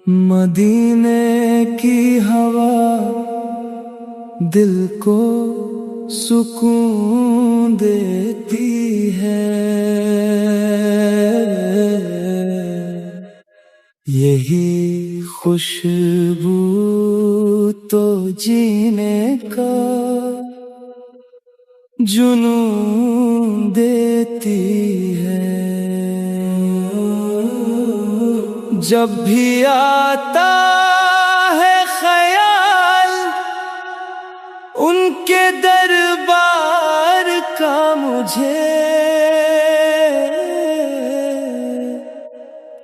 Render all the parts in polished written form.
مدینے کی ہوا دل کو سکون دیتی ہے، یہی خوشبو تو جینے کا جنون دیتی ہے۔ جب بھی آتا ہے خیال ان کے دربار کا مجھے،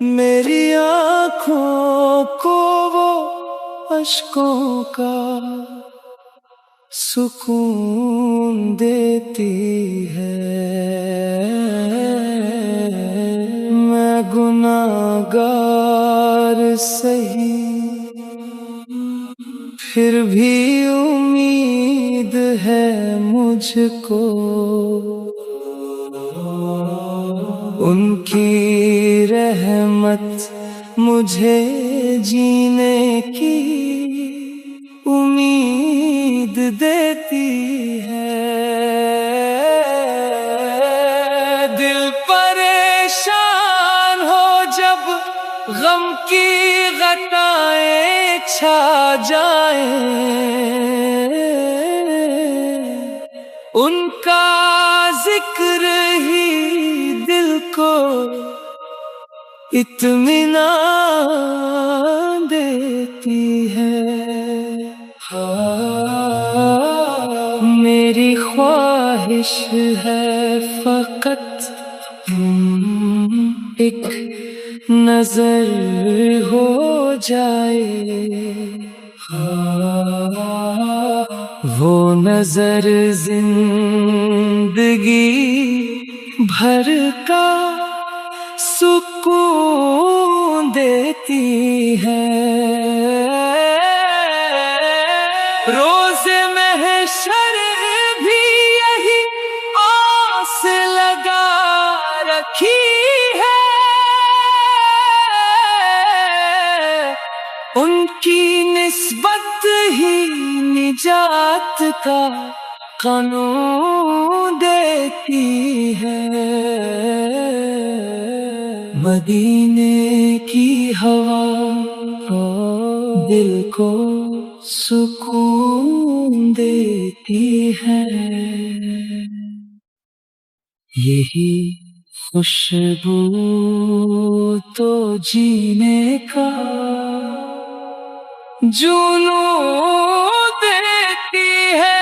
میری آنکھوں کو وہ اشکوں کا سکون دیتی ہے۔ میں گناہگار سہی پھر بھی امید ہے مجھ کو، ان کی رحمت مجھے جینے کی امید دیتی ہے۔ دل پریشان ہو جب غم کی غطائیں چھا جائیں، ان کا ذکر ہی دل کو اطمینان دیتی ہے۔ میری خواہش ہے فقط ایک نظر ہو جائے، وہ نظر زندگی بھر کا سکون دیتی ہے۔ روز محشر بھی یہی آس لگا رکھی ہے، ان کی نسبت ہی نجات کا قانون دیتی ہے۔ مدینے کی ہوا دل کو سکون دیتی ہے، یہی خوشبو تو جینے کا جنون دیتی ہے۔